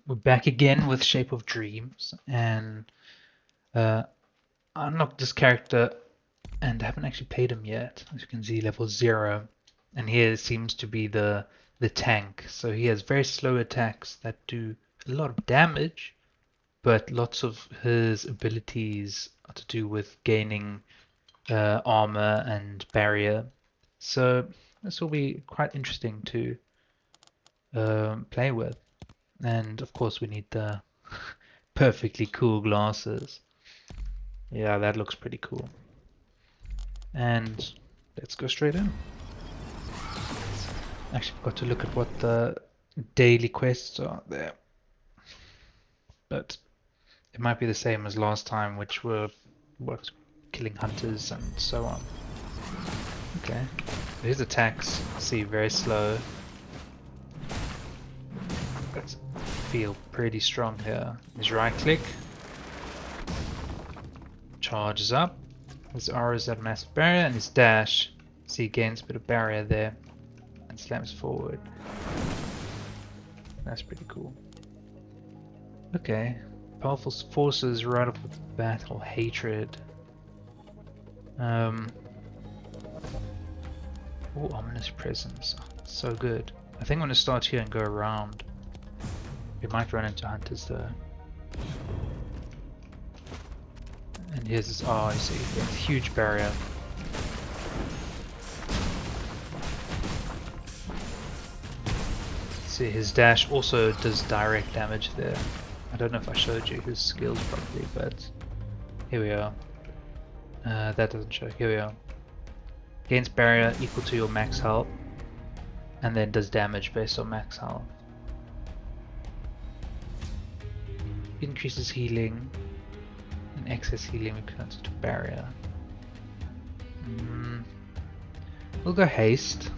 We're back again with Shape of Dreams, and I unlocked this character and haven't actually paid him yet. As you can see, level 0, and here seems to be the tank. So he has very slow attacks that do a lot of damage, but lots of his abilities are to do with gaining armor and barrier. So this will be quite interesting to play with. And of course we need the perfectly cool glasses. Yeah, that looks pretty cool. And let's go straight in. Actually forgot to look at what the daily quests are there. But it might be the same as last time, which were killing hunters and so on. Okay. His attacks, see, very slow. But feel pretty strong here. His right click charges up. His R is at massive barrier, and his dash, see, gains a bit of barrier there and slams forward. That's pretty cool. Okay, powerful forces right off the battle, hatred. Oh, ominous presence, so good. I think I'm gonna start here and go around. We might run into hunters though. And here's his R, you see, huge barrier. See, his dash also does direct damage there. I don't know if I showed you his skills properly, but here we are. That doesn't show. Here we are. Gains barrier equal to your max health, and then does damage based on max health. Increases healing, and excess healing returns to barrier. We'll go haste.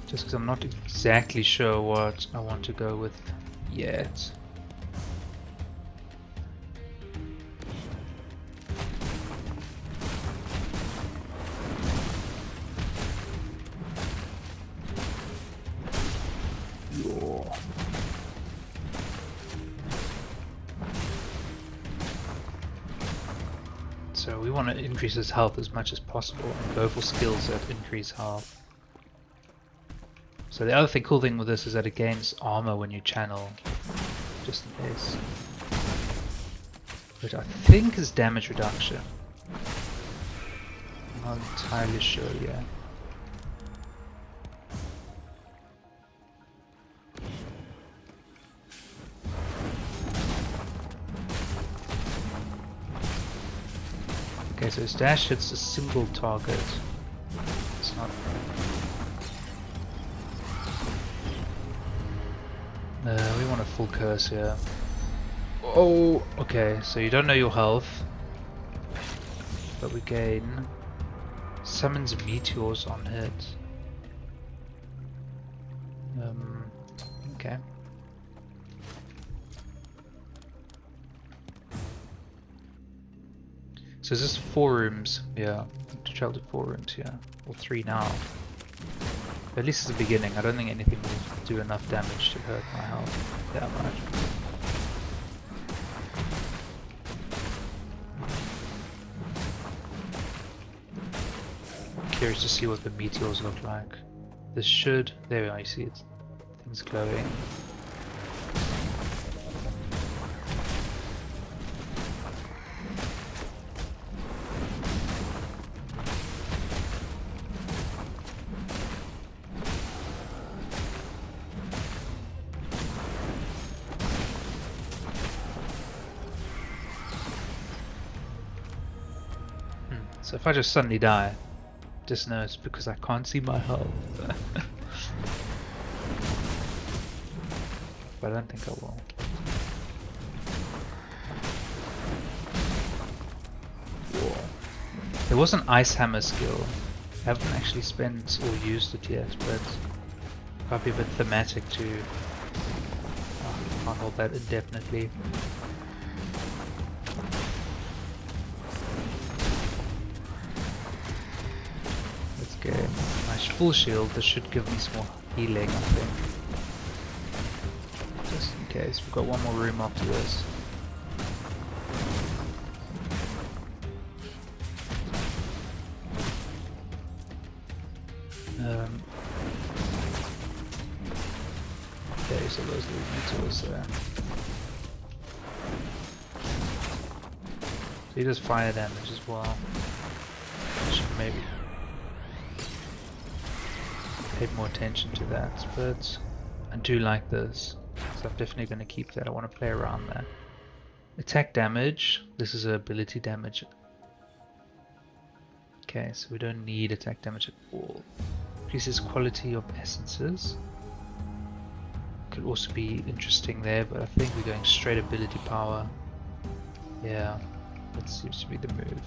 Just because I'm not exactly sure what I want to go with yet. So we want to increase his health as much as possible and go for skills that increase health. So the other cool thing with this is that it gains armor when you channel, just in case. Which I think is damage reduction. I'm not entirely sure yet. Okay, so his dash hits a single target. It's not... we want a full curse here. Oh, okay, so you don't know your health. But we gain... Summons meteors on hit. Okay. So is this 4 rooms? Yeah, to travel to 4 rooms, yeah. Or 3 now. But at least it's the beginning. I don't think anything will do enough damage to hurt my health that much. I'm curious to see what the meteors look like. This should... There we are, you see it. Things glowing. So if I just suddenly die, just know it's because I can't see my health. But I don't think I will. Whoa. There was an ice hammer skill. I haven't actually spent or used it yet, but it might be a bit thematic to... I can't hold that indefinitely. Okay, my full shield, this should give me some more healing, I think. Okay, so we've got one more room after this. Okay, so those little meteors there. So he does fire damage as well. Should maybe pay more attention to that, but I do like this, so I'm definitely going to keep that. I want to play around that. Attack damage, this is ability damage. Okay, so we don't need attack damage at all. Increases quality of essences. Could also be interesting there, but I think we're going straight ability power. Yeah, that seems to be the move.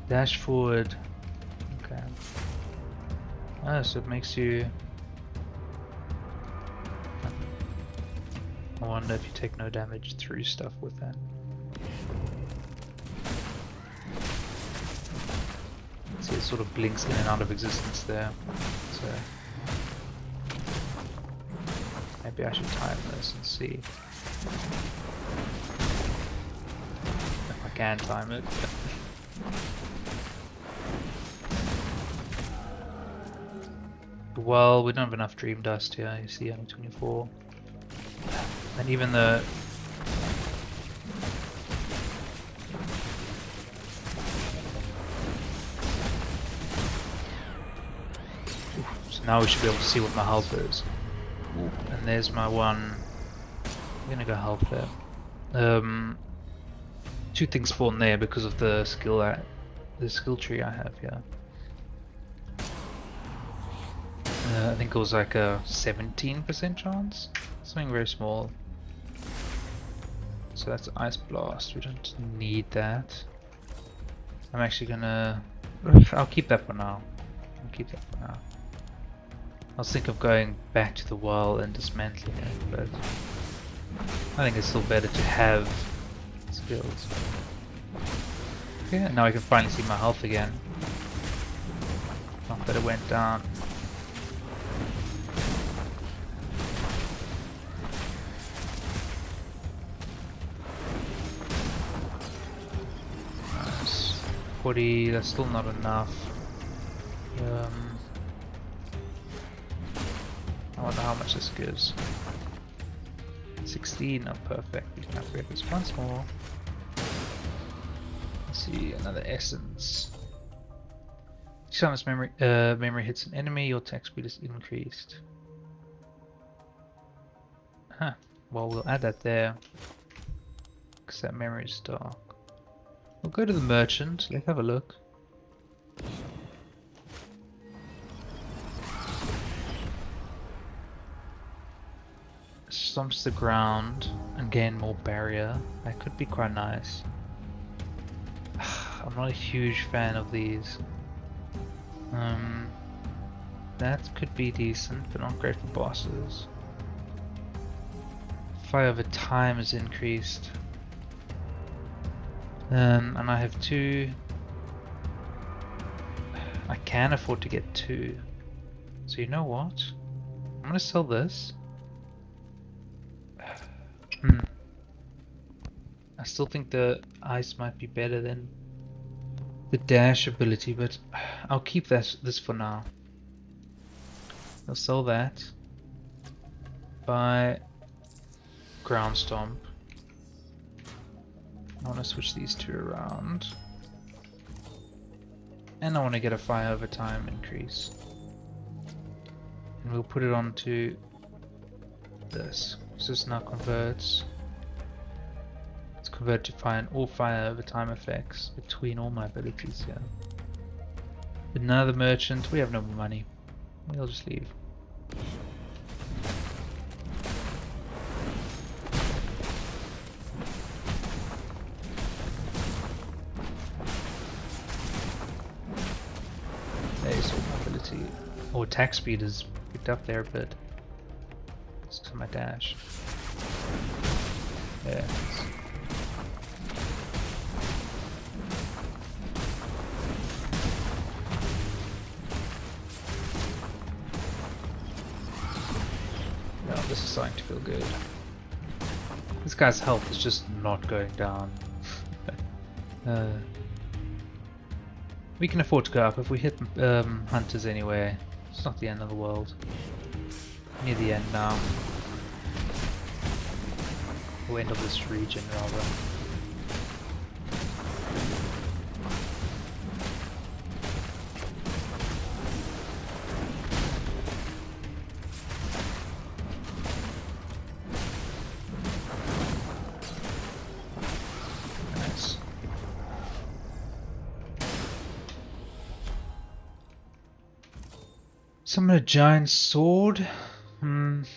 Dash forward. Okay. Oh, so it makes you... I wonder if you take no damage through stuff with that. See, it sort of blinks in and out of existence there. So maybe I should time this and see if I can time it. Well, we don't have enough dream dust here. You see, only 24, and even the now we should be able to see what my health is. Ooh, and there's my one. I'm gonna go health there. Two things spawn there because of the skill tree I have here. I think it was like a 17% chance, something very small. So that's Ice Blast. We don't need that. I'm actually gonna. I'll keep that for now. I was thinking of going back to the well and dismantling it, but I think it's still better to have skills. Okay, and now I can finally see my health again. Not that it went down. Nice. 40, that's still not enough. I wonder how much this gives. 16, oh perfect. We can upgrade this once more. Let's see, another essence. Each time this memory hits an enemy, your attack speed is increased. Huh, well we'll add that there, because that memory is dark. We'll go to the merchant, let's have a look. Stomps the ground and gain more barrier. That could be quite nice. I'm not a huge fan of these. That could be decent, but not great for bosses. Fire over time is increased. And I have 2. I can afford to get 2. So you know what? I'm gonna sell this. I still think the ice might be better than the dash ability, but I'll keep this for now. I'll sell that. Buy ground stomp. I want to switch these 2 around. And I want to get a fire over time increase. And we'll put it onto this. So this now converts. It's converted to fire and all fire over time effects between all my abilities here. But now the merchant, we have no more money. We'll just leave. There's all my ability. Oh, attack speed is picked up there a bit. Let's to my dash. There. starting to feel good. This guy's health is just not going down. We can afford to go up if we hit hunters anyway. It's not the end of the world. Near the end now. Or end of this region rather. Summon a giant sword. Thing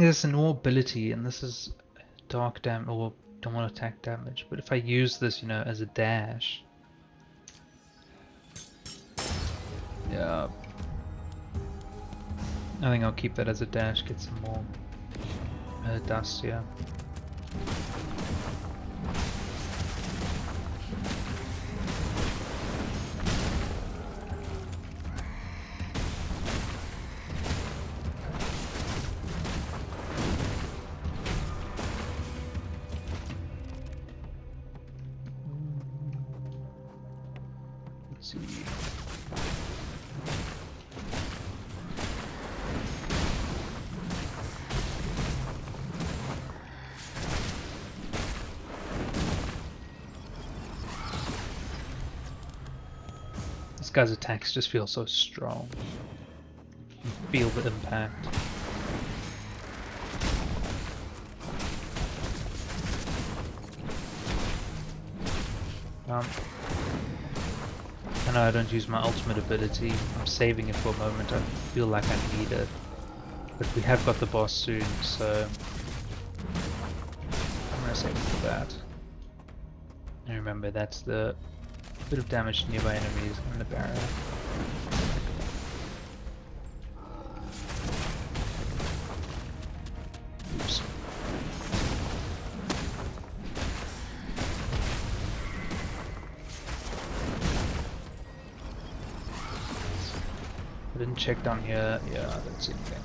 is, it's a normal ability, and this is dark damage or don't want attack damage. But if I use this, you know, as a dash, yeah, I think I'll keep that as a dash. Get some more dust, yeah. Let's see. This guy's attacks just feel so strong. You feel the impact. I know I don't use my ultimate ability. I'm saving it for a moment. I feel like I need it. But we have got the boss soon, so I'm gonna save it for that. And remember, that's the bit of damage to nearby enemies and the barrier. Oops. I didn't check down here. Yeah, I don't see anything.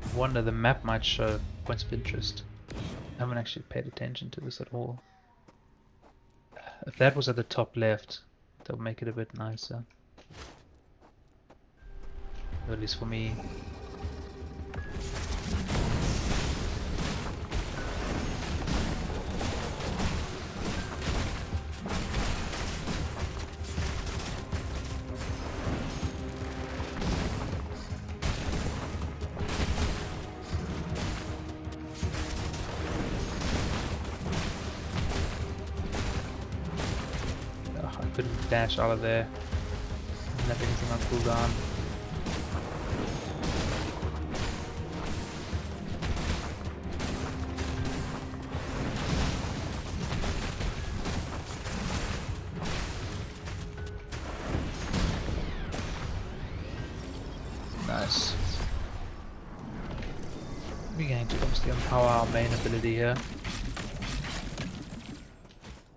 I wonder, the map might show points of interest. I haven't actually paid attention to this at all. If that was at the top left, that would make it a bit nicer. Or at least for me. Couldn't dash out of there. Didn't have anything on cooldown. Nice. We're going to obviously empower our main ability here.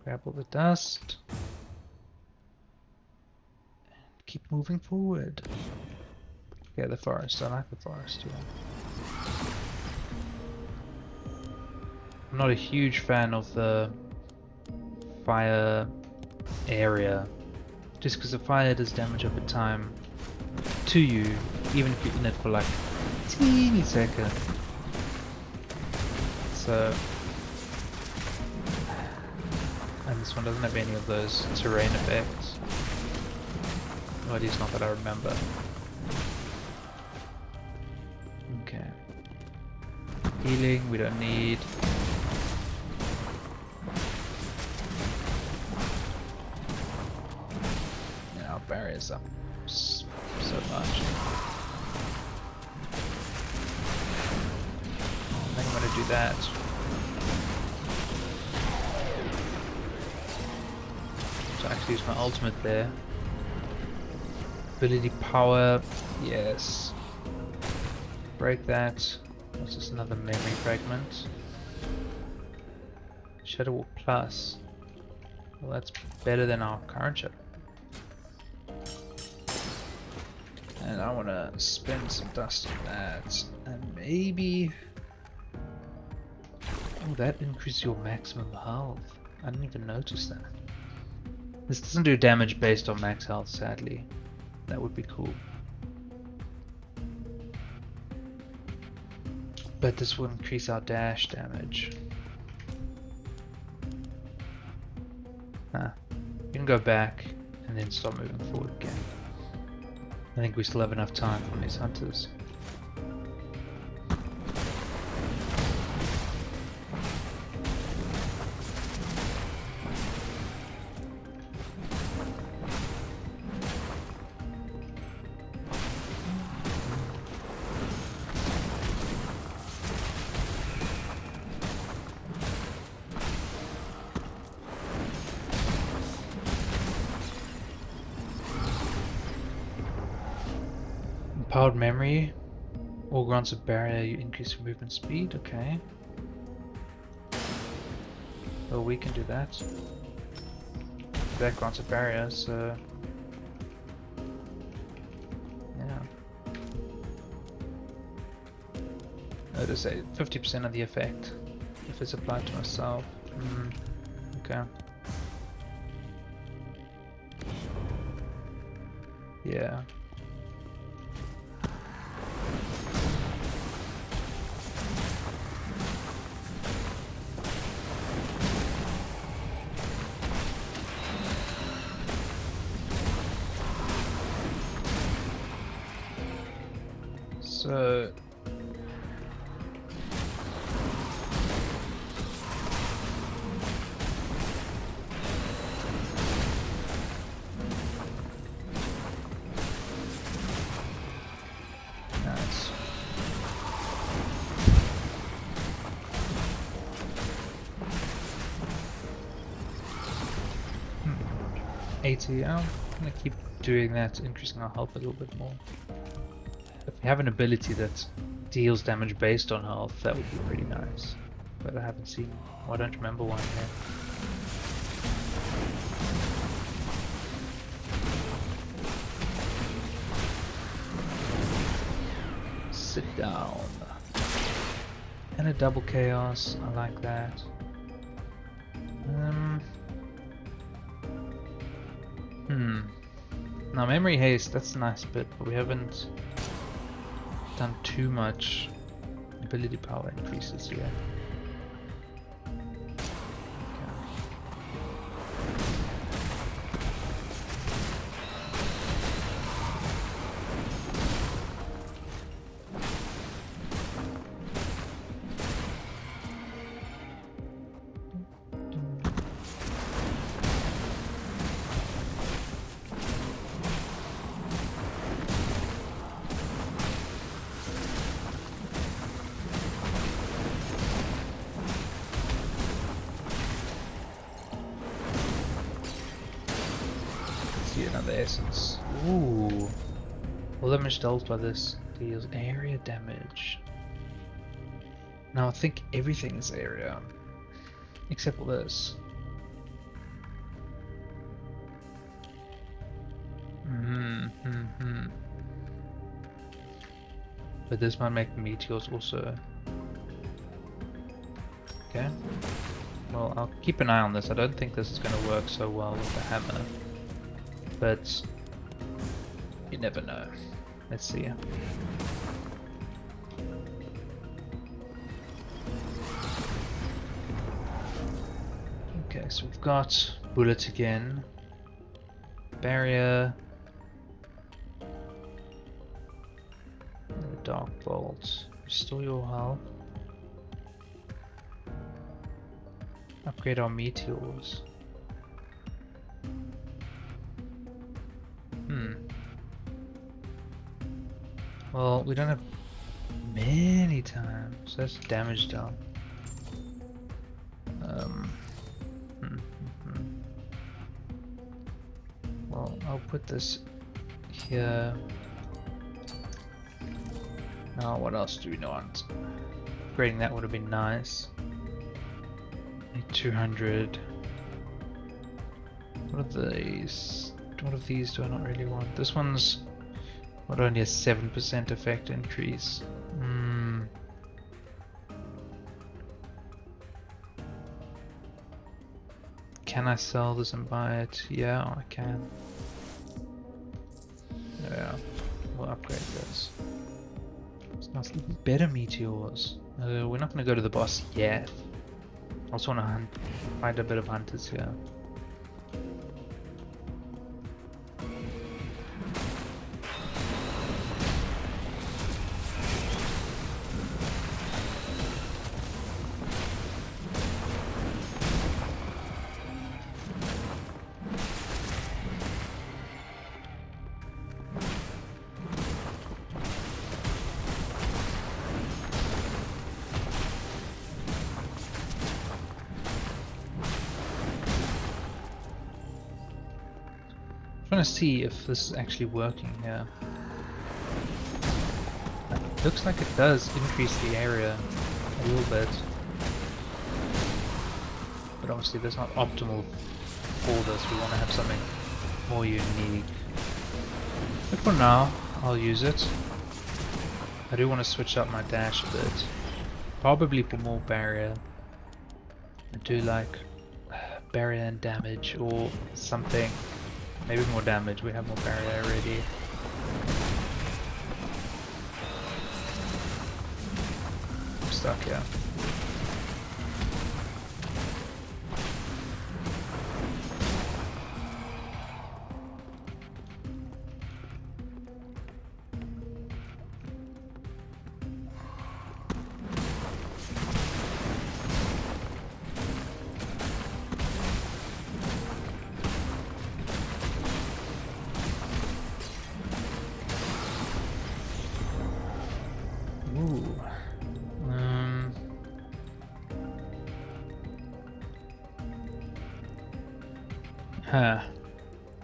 Grab all the dust. Keep moving forward. Yeah, the forest. I like the forest, yeah. I'm not a huge fan of the fire area, just because the fire does damage over time to you, even if you're in it for like a teeny second. So, and this one doesn't have any of those terrain effects. Or at least not that I remember. Okay. Healing, we don't need. Yeah, our barrier's up so much. I think I'm gonna do that. So I actually use my ultimate there. Ability power, yes. Break that. What's this? Another memory fragment. Shadow Wall Plus. Well, that's better than our current shadow. And I want to spend some dust on that, and maybe... Oh, that increases your maximum health. I didn't even notice that. This doesn't do damage based on max health, sadly. That would be cool. But this will increase our dash damage. You can go back and then start moving forward again. I think we still have enough time from these hunters. Powered memory, all grants a barrier, you increase your movement speed, okay. Well, we can do that. That grants a barrier, so... yeah. I just say 50% of the effect, if it's applied to myself. Okay. Yeah. So nice. AT, I'm gonna keep doing that, increasing our health a little bit more. If we have an ability that deals damage based on health, that would be pretty nice. But I haven't seen, well, I don't remember one yet. Sit down. And a double chaos, I like that. Now memory haste, that's a nice bit, but we haven't done too much ability power increases yet. Another essence. Ooh. All damage dealt by this deals area damage. Now I think everything is area. Except for this. But this might make meteors also. Okay. Well, I'll keep an eye on this. I don't think this is going to work so well with the hammer. But you never know. Let's see. Okay, so we've got bullet again, barrier, and a dark bolt. Restore your health. Upgrade our meteors. Well, we don't have many times. That's damage down. Well, I'll put this here. Now, what else do we want? Upgrading that would have been nice. 200. What are these? What of these do I not really want? This one's But only a 7% effect increase. Can I sell this and buy it? Yeah, I can. Yeah, we'll upgrade this. It's nice better meteors. We're not going to go to the boss yet. I also want to find a bit of hunters here. Trying to see if this is actually working here. It looks like it does increase the area a little bit, but obviously that's not optimal for this. We want to have something more unique. But for now, I'll use it. I do want to switch up my dash a bit, probably for more barrier. I do like barrier and damage or something. Maybe more damage, we have more barrier already. I'm stuck here.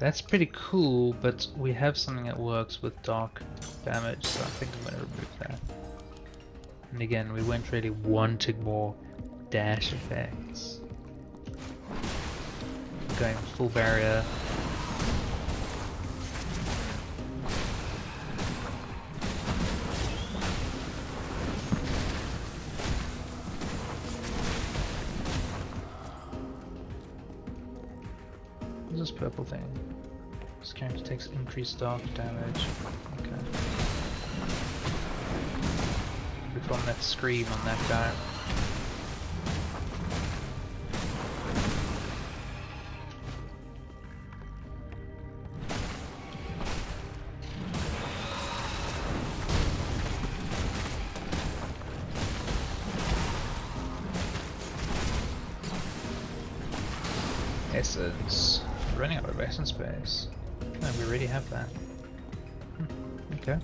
That's pretty cool, but we have something that works with dark damage, so I think I'm going to remove that. And again, we weren't really wanting more dash effects. Going full barrier. What's this purple thing? This character takes increased dark damage. Okay. From that scream on that guy. Essence. Running out of essence space. No, we already have that. Okay.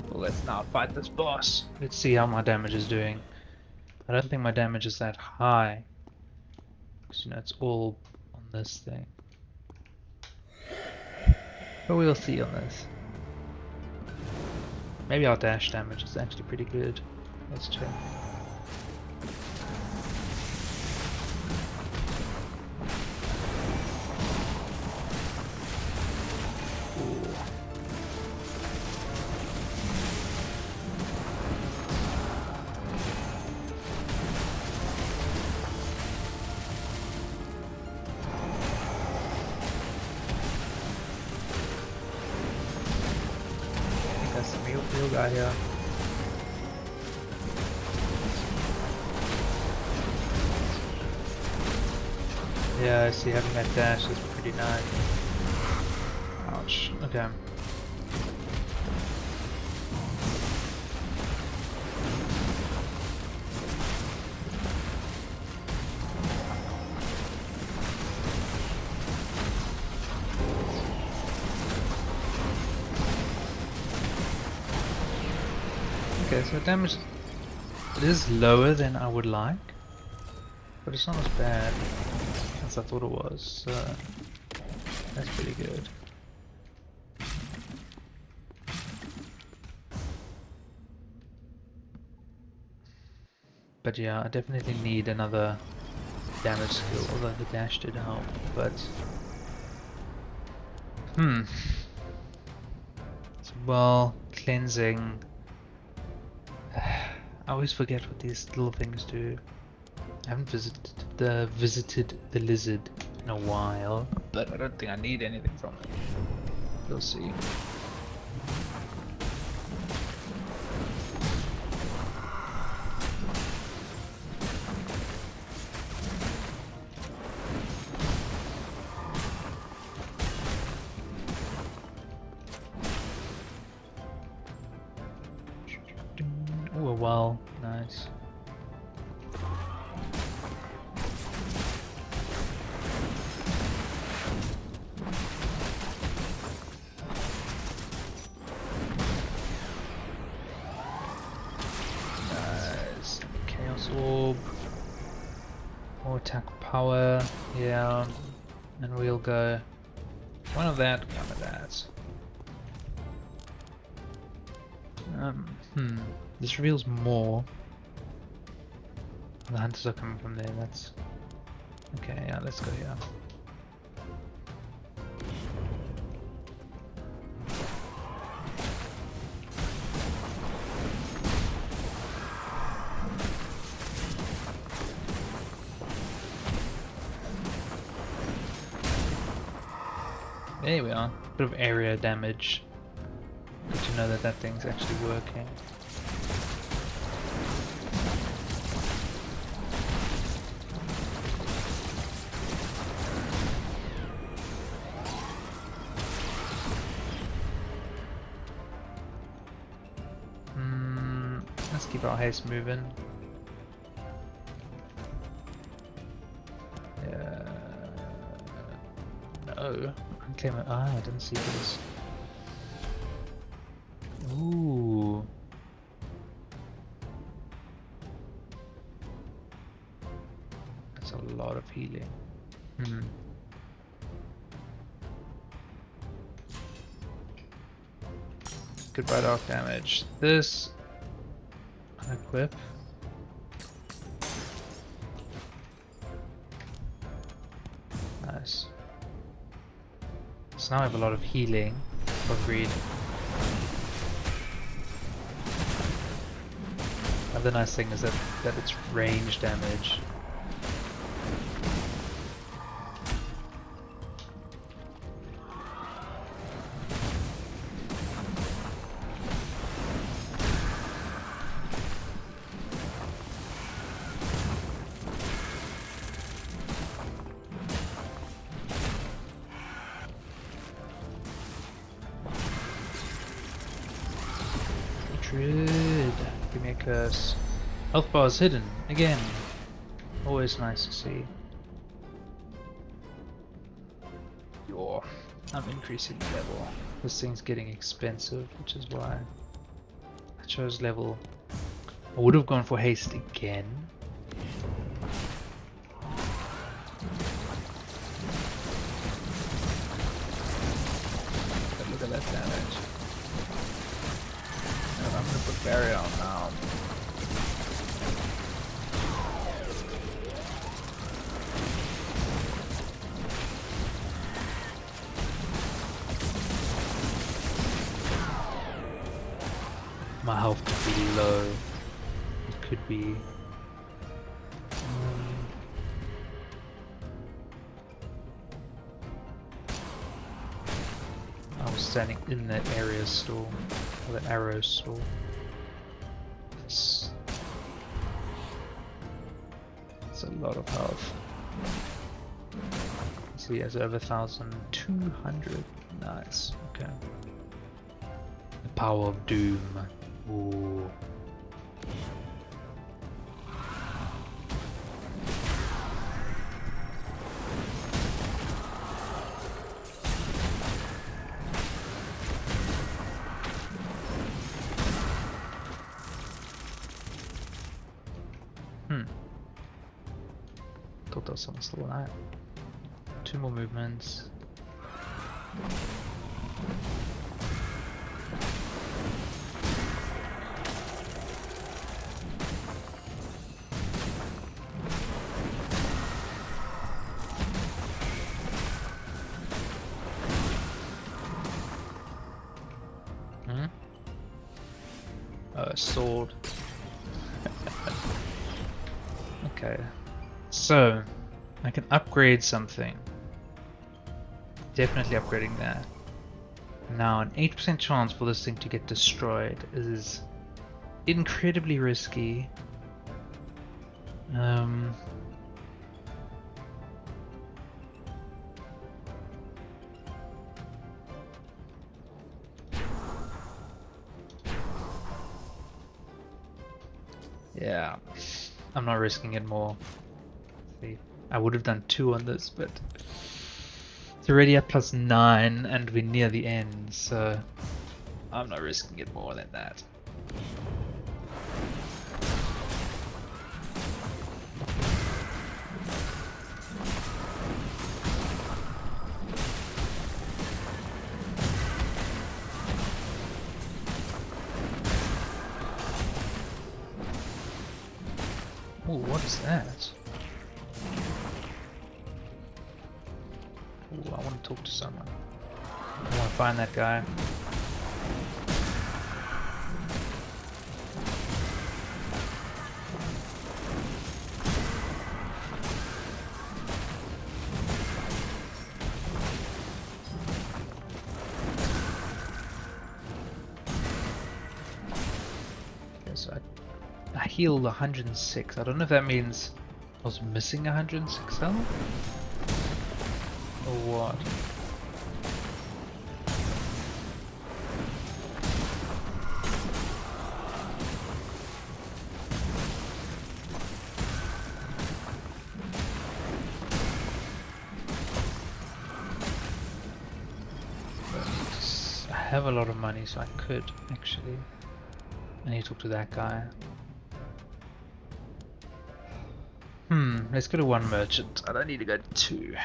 Well, let's now fight this boss. Let's see how my damage is doing. I don't think my damage is that high. Because, you know, it's all on this thing. But we'll see on this. Maybe our dash damage is actually pretty good. Let's check. Real guy here. Yeah, I see having that dash is pretty nice. Ouch. Okay. Okay, so damage it is lower than I would like, but it's not as bad as I thought it was, so that's pretty good. But yeah, I definitely need another damage skill, although the dash did help, but well, cleansing. I always forget what these little things do. I haven't visited the lizard in a while, but I don't think I need anything from it. We'll see. Oh, a well, nice. Nice. Chaos orb. More attack power, yeah. And we'll go one of that, one of that. This reveals more. The hunters are coming from there, that's... Okay, yeah, let's go here. There we are. Bit of area damage. Good to know that that thing's actually working. Let's keep our haste moving. No. I didn't see this. Ooh. That's a lot of healing. Goodbye dark damage. This unequip. Nice. So now I have a lot of healing for greed. The nice thing is that it's range damage. Give me a curse. Health bar is hidden again. Always nice to see. I'm increasing the level. This thing's getting expensive, which is why I chose level. I would have gone for haste again. But look at that damage. And I'm gonna put barrier on now. My health could be low. It could be. I was standing in that area store, or the arrow store. It's a lot of health. So he has over 1,200. Nice. Okay. The power of doom. Ooh. Thought there was someone still alive. 2 more movements. a sword. Okay, so I can upgrade something. Definitely upgrading that. Now, an 8% chance for this thing to get destroyed is incredibly risky. Yeah, I'm not risking it more. See, I would have done 2 on this, but it's already at +9 and we're near the end, so I'm not risking it more than that. Oh, what is that? Oh, I want to talk to someone. I want to find that guy. Okay, so I healed 106. I don't know if that means I was missing 106 health? Or what? I have a lot of money, so I could actually. I need to talk to that guy. Let's go to 1 merchant. I don't need to go to 2.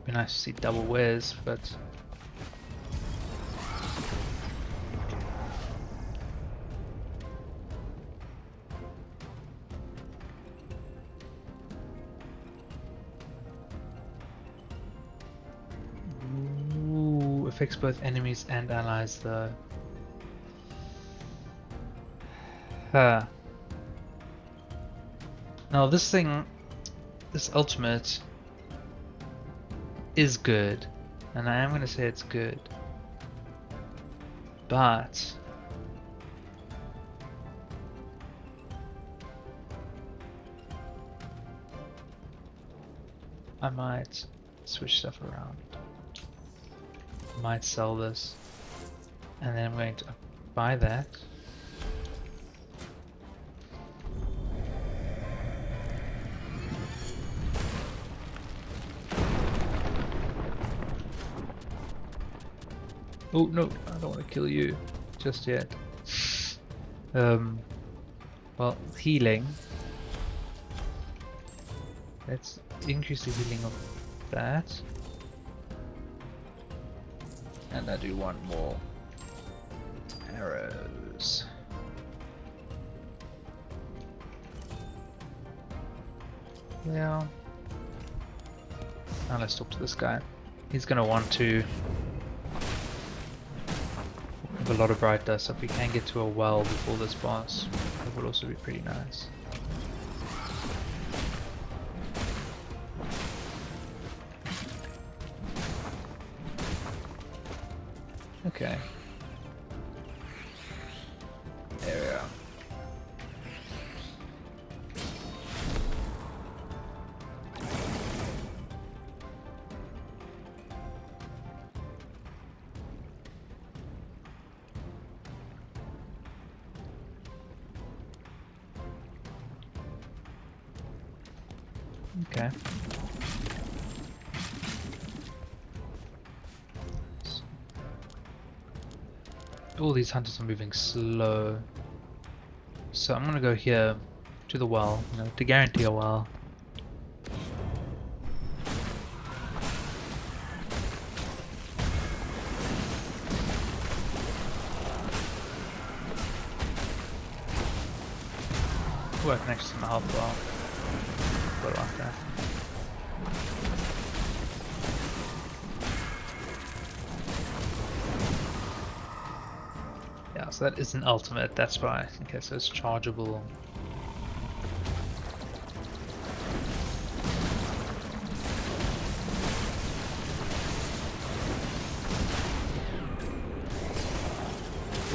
Be nice to see double wares, but ooh, affects both enemies and allies though. Huh. Now this thing, this ultimate is good, and I am going to say it's good, but I might switch stuff around. I might sell this, and then I'm going to buy that. Oh no, I don't want to kill you just yet. Well, healing. Let's increase the healing of that. And I do 1 more. Arrows. Yeah. Now let's talk to this guy. He's gonna want to have a lot of bright dust, so if we can get to a well before this boss, that would also be pretty nice. Okay. There we are. Okay. All these hunters are moving slow. So I'm gonna go here to the well, to guarantee a well. Oh, I can actually see my health well. What about that? Yeah, So that is an ultimate, that's why. Okay, so it's chargeable.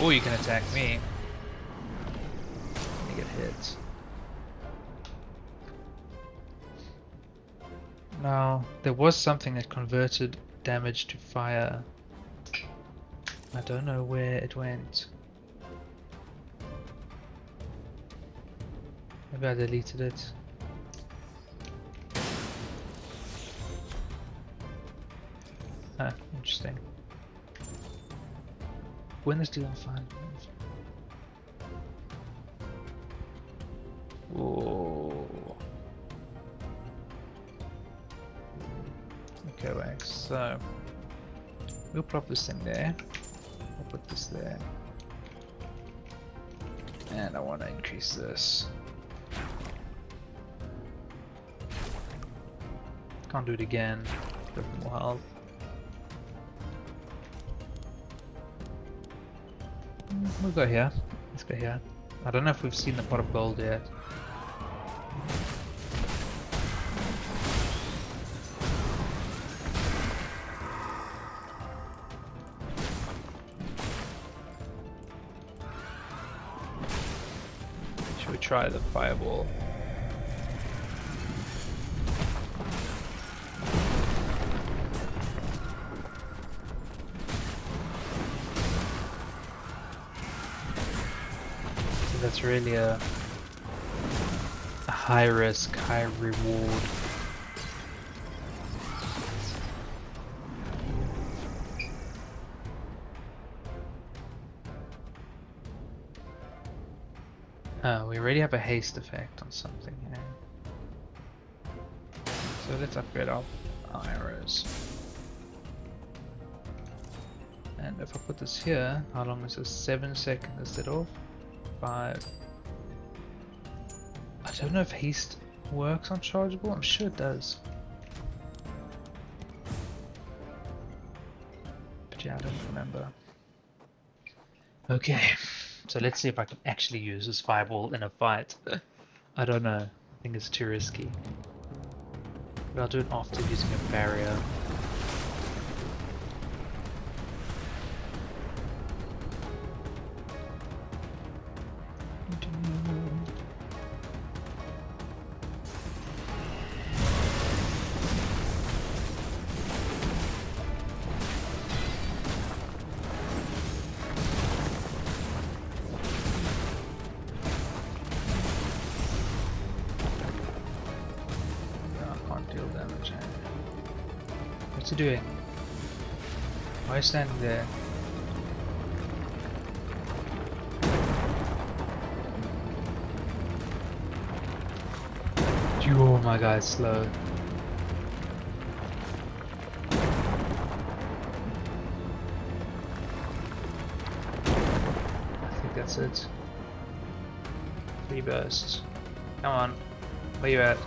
Oh, you can attack me. You get hit. Now, there was something that converted damage to fire. I don't know where it went. Maybe I deleted it. Ah, interesting. When is the fire? Whoa. Okay, wait, so we'll plop this thing there. I'll put this there. And I want to increase this. Can't do it again. Go for more health. We'll go here. Let's go here. I don't know if we've seen the pot of gold yet. Should we try the fireball? That's really a high risk, high reward. Oh, we already have a haste effect on something here. So let's upgrade our arrows. And if I put this here, how long is this? 7 seconds is it off? 5. I don't know if haste works on chargeable. I'm sure it does. But yeah, I don't remember. Okay, so let's see if I can actually use this fireball in a fight. I don't know. I think it's too risky. But I'll do it after using a barrier. What's he doing? Why are you standing there? Oh my god, it's slow. I think that's it. 3 bursts. Come on, where you at?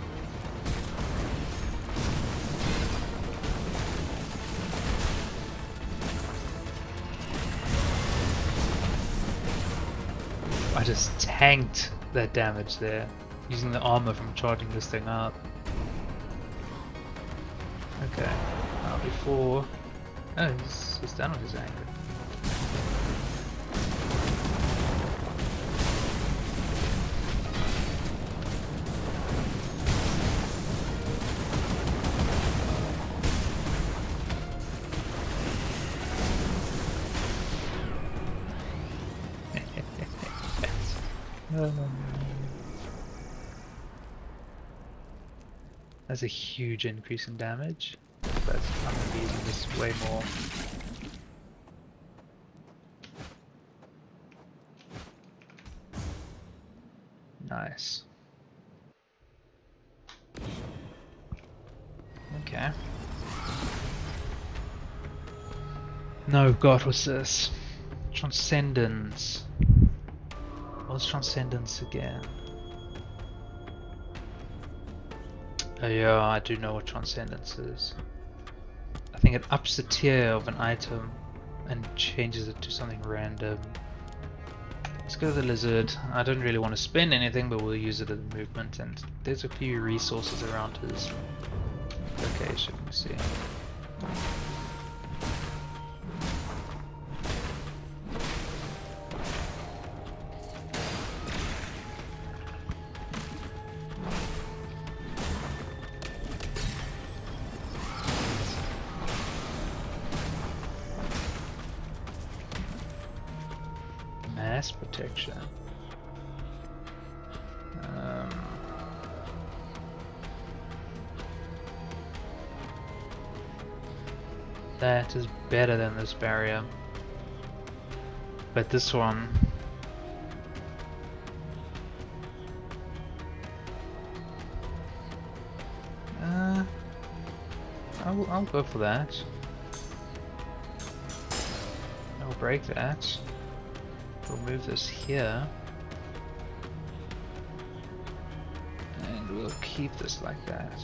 I just tanked that damage there, using the armor from charging this thing up. Okay, now before... Oh, he's done with his anger. That's a huge increase in damage, but I'm going to be using this way more. Nice. Okay. No, God, what's this? Transcendence. What's Transcendence again? Oh yeah, I do know what Transcendence is. I think it ups the tier of an item and changes it to something random. Let's go to the lizard. I don't really want to spend anything, but we'll use it as movement, and there's a few resources around his location, you see. Mass protection. That is better than this barrier, but this one I'll go for that. I'll break that. We'll move this here, and we'll keep this like that.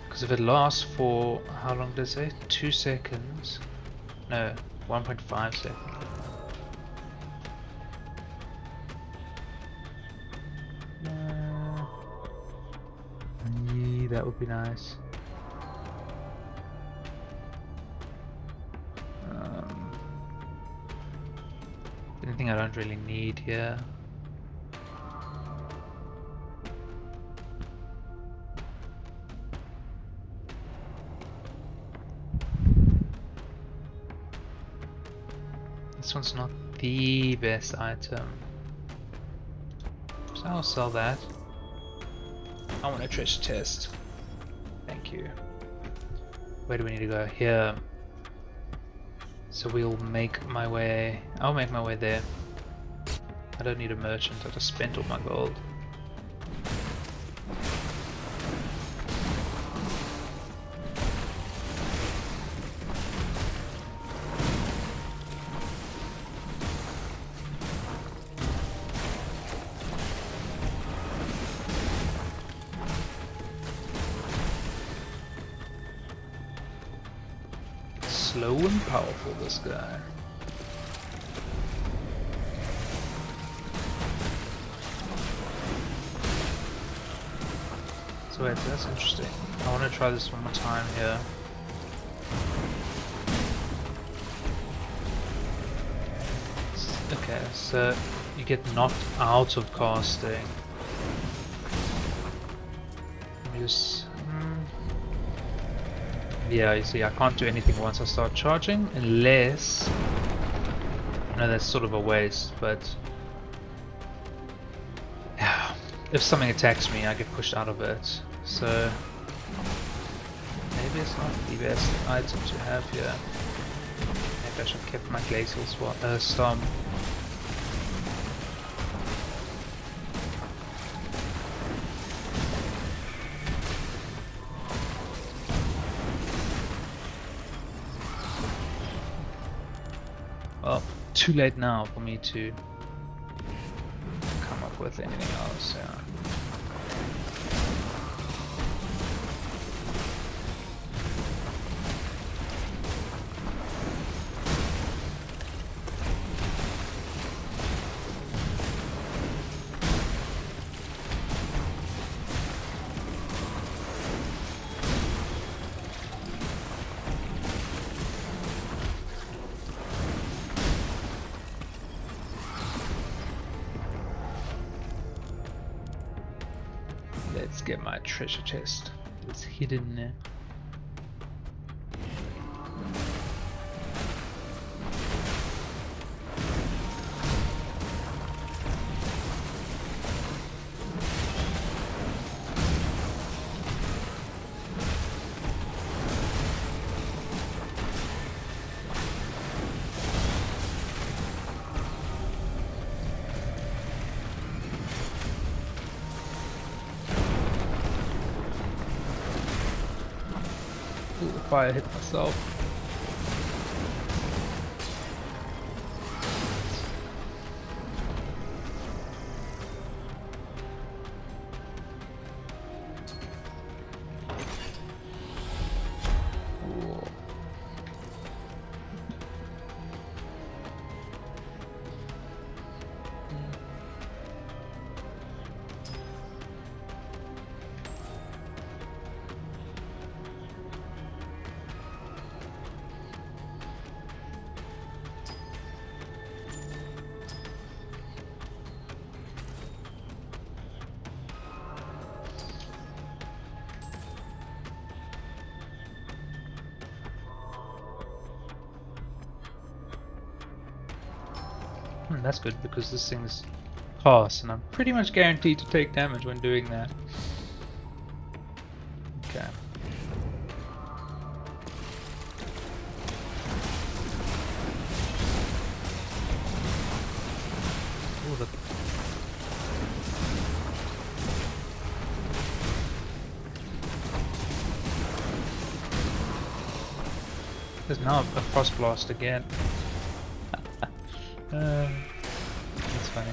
Because if it lasts for, how long does it say? 2 seconds? No, 1.5 seconds. Yeah, that would be nice. Anything I don't really need here. This one's not the best item, so I'll sell that. I want a treasure chest. Thank you. Where do we need to go? Here. So we'll make my way. I'll make my way there. I don't need a merchant. I just spent all my gold. Slow and powerful, this guy. So wait, that's interesting. I want to try this one more time here. Okay, so you get knocked out of casting. Just yeah, you see, I can't do anything once I start charging, unless... No, that's sort of a waste, but... if something attacks me, I get pushed out of it, so... Maybe it's not the best item to have here. Maybe I should have kept my glacial storm. Well, too late now for me to come up with anything else. Yeah. Let's get my treasure chest. It's hidden there. Ooh, I hit myself. That's good because this thing's pass, and I'm pretty much guaranteed to take damage when doing that. Okay. Ooh, look. There's now a frost blast again. That's funny.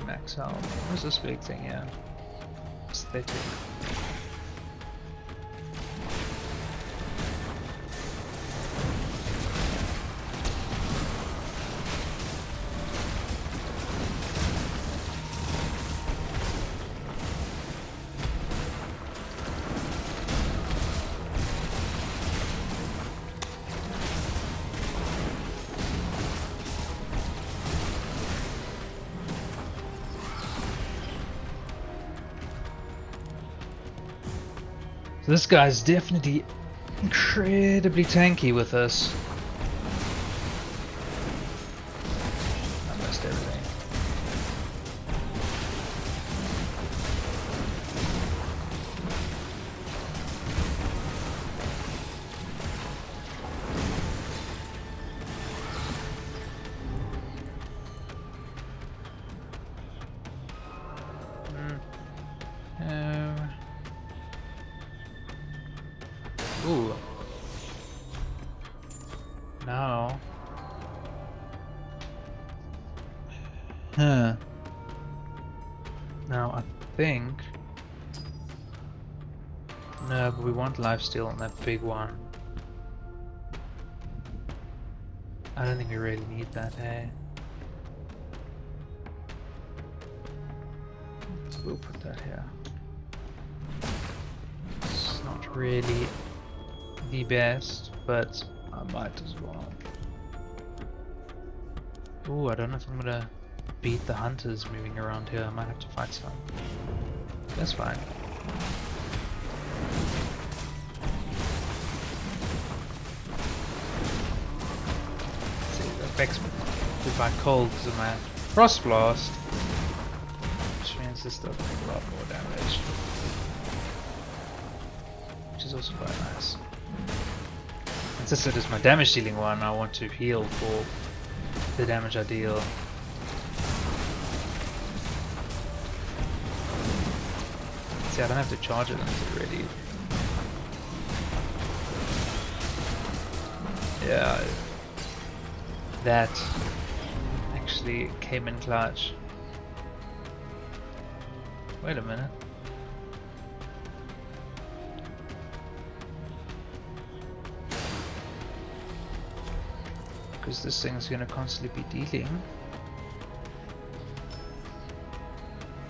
Max out. Where's this big thing here? Aesthetic. So this guy's definitely incredibly tanky with us. I missed everything. Ooh. Now. Huh. Now I think. No, but we want lifesteal on that big one. I don't think we really need that, eh? So we'll put that here. It's not really the best, but I might as well. Ooh, I don't know if I'm gonna beat the hunters moving around here. I might have to fight some. That's fine. Let's see, that affects me by cold because of my frost blast, which means this does make a lot more damage, which is also quite nice. Since it is my damage dealing one, I want to heal for the damage I deal. See, I don't have to charge it until ready. Yeah, that actually came in clutch. Wait a minute. Because this thing's gonna constantly be dealing.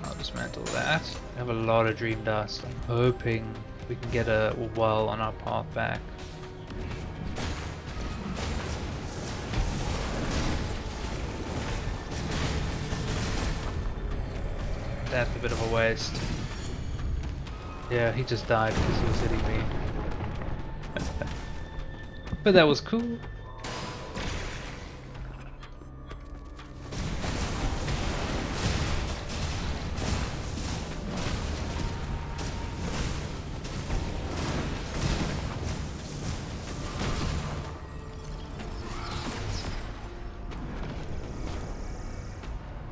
I'll dismantle that. We have a lot of dream dust. I'm hoping we can get a well on our path back. That's a bit of a waste. Yeah, he just died because he was hitting me. But that was cool.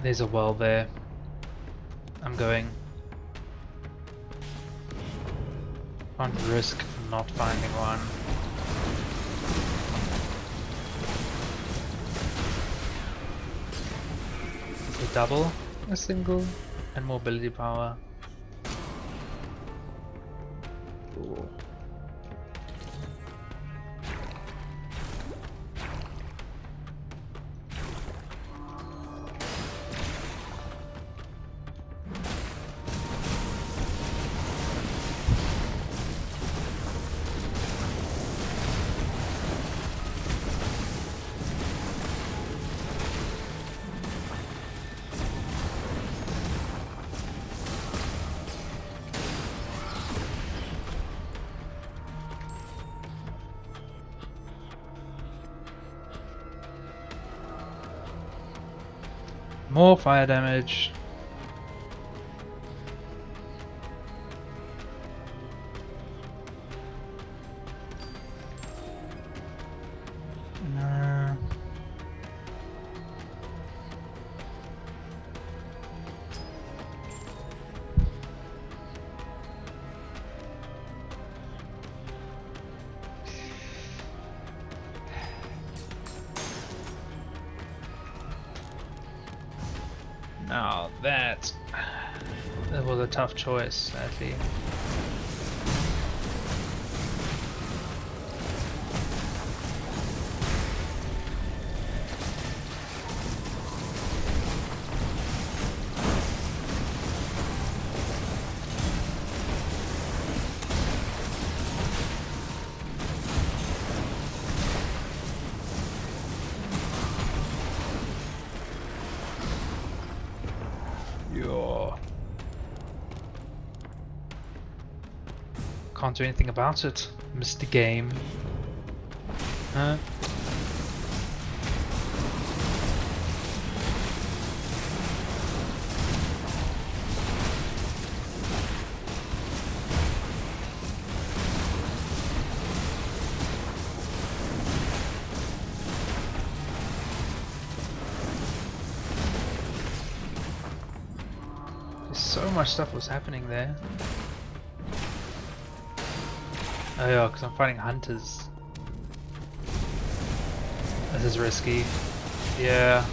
There's a well there. I'm going. Can't risk not finding one. A double, a single, and mobility power. Cool. More fire damage. No. Now that was a tough choice, sadly. Can't do anything about it. Missed the game. Huh? So much stuff was happening there. Oh yeah, because I'm fighting hunters. This is risky. Yeah.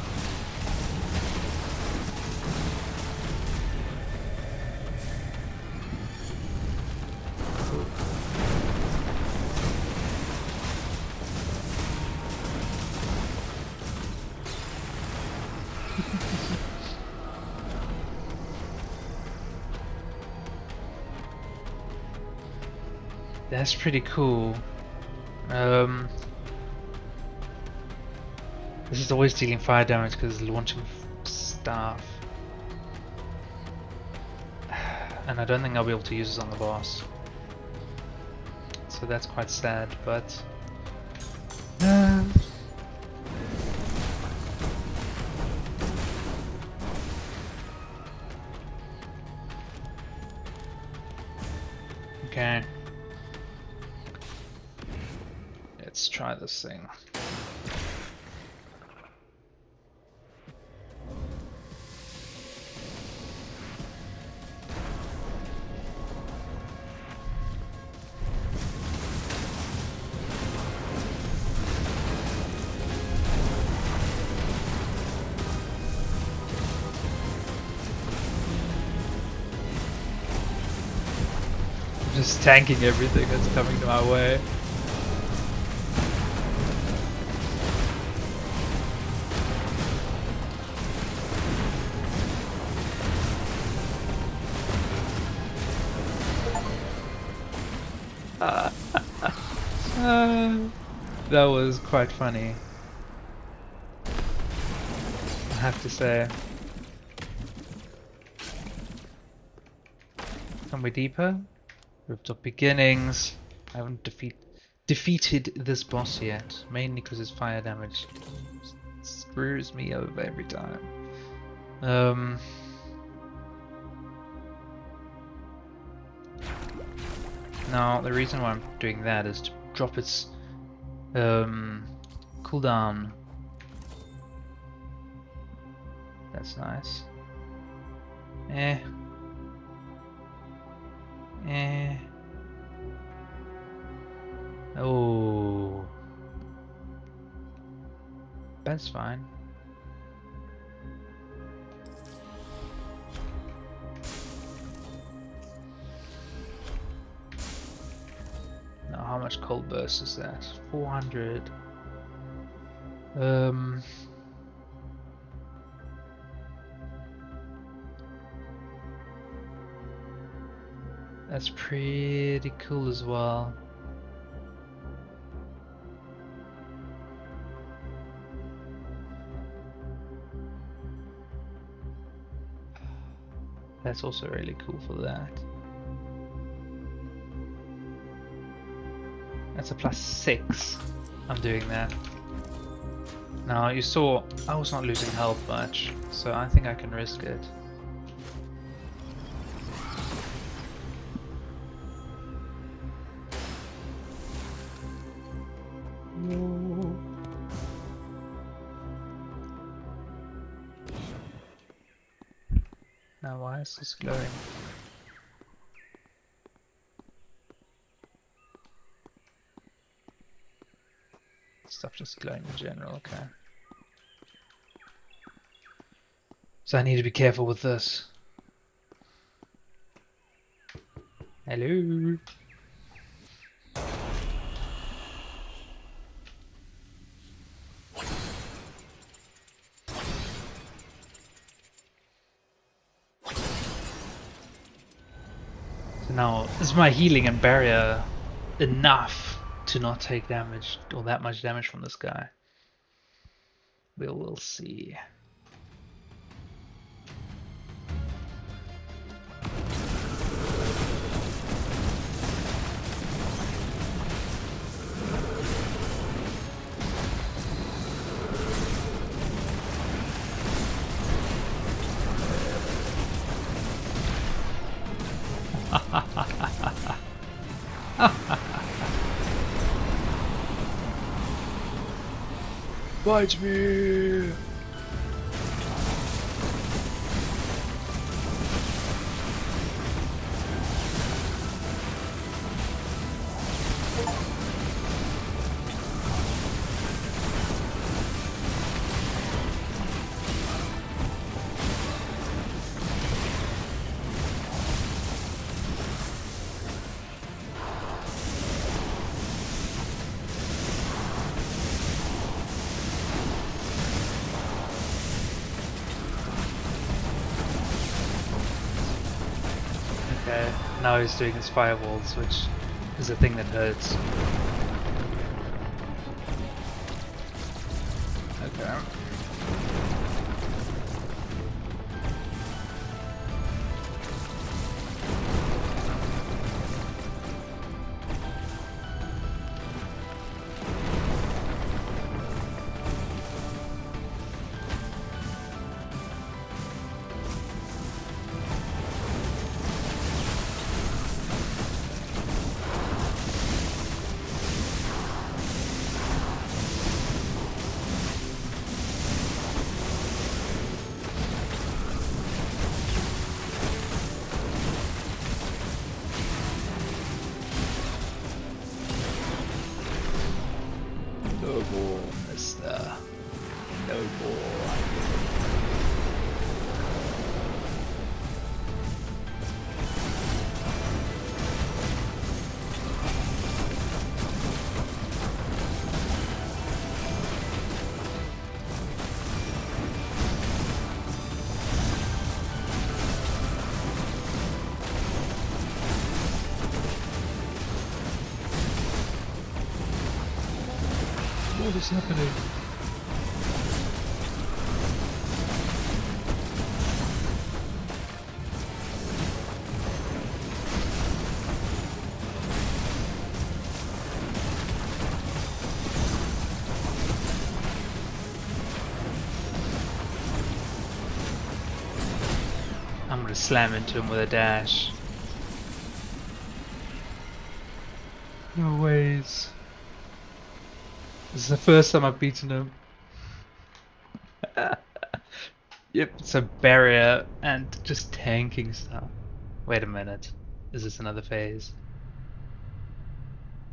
That's pretty cool. This is always dealing fire damage because it's launching stuff. And I don't think I'll be able to use this on the boss. So that's quite sad, but... Okay. Let's try this thing. Just tanking everything that's coming to my way. That was quite funny, I have to say. Somewhere deeper? Rooftop beginnings. I haven't defeated this boss yet, mainly because his fire damage screws me over every time. Now the reason why I'm doing that is to drop its cooldown. That's nice. Oh, that's fine. Now, how much cold burst is that? 400. That's pretty cool as well. That's also really cool for that. That's a +6. I'm doing that. Now you saw I was not losing health much, so I think I can risk it. Now why is this glowing? Stuff just glowing in general, okay. So I need to be careful with this. Hello? So now, is my healing and barrier enough to not take damage, or that much damage from this guy? We'll see. Bite me! Okay, now he's doing his firewalls, which is a thing that hurts. Okay. No more, mister. No more. What is happening? I'm gonna slam into him with a dash. No ways. This is the first time I've beaten him. Yep, it's a barrier and just tanking stuff. Wait a minute. Is this another phase?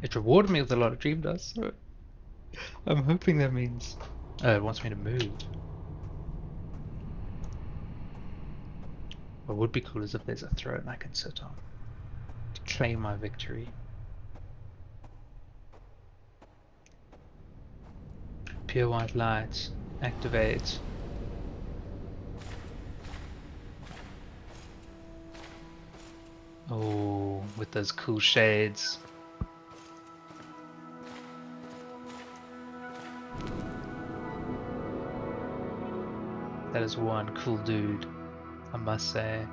It rewarded me with a lot of dream dust, so I'm hoping that means... Oh, it wants me to move. What would be cool is if there's a throne I can sit on to claim my victory. Pure white light. Activate. Oh, with those cool shades. That is one cool dude, I must say.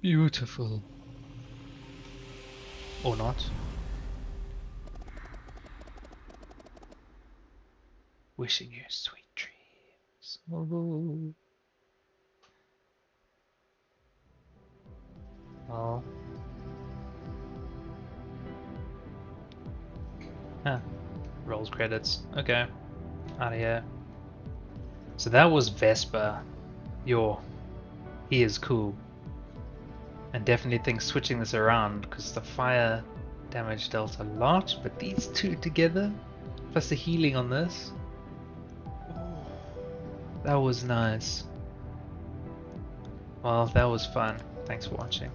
Beautiful. Or not. Wishing you sweet dreams. Oh. Well. Huh. Rolls credits. Okay. Out of here. So that was Vesper. He is cool. And definitely think switching this around, because the fire damage dealt a lot, but these two together, plus the healing on this, that was nice. Well, that was fun. Thanks for watching.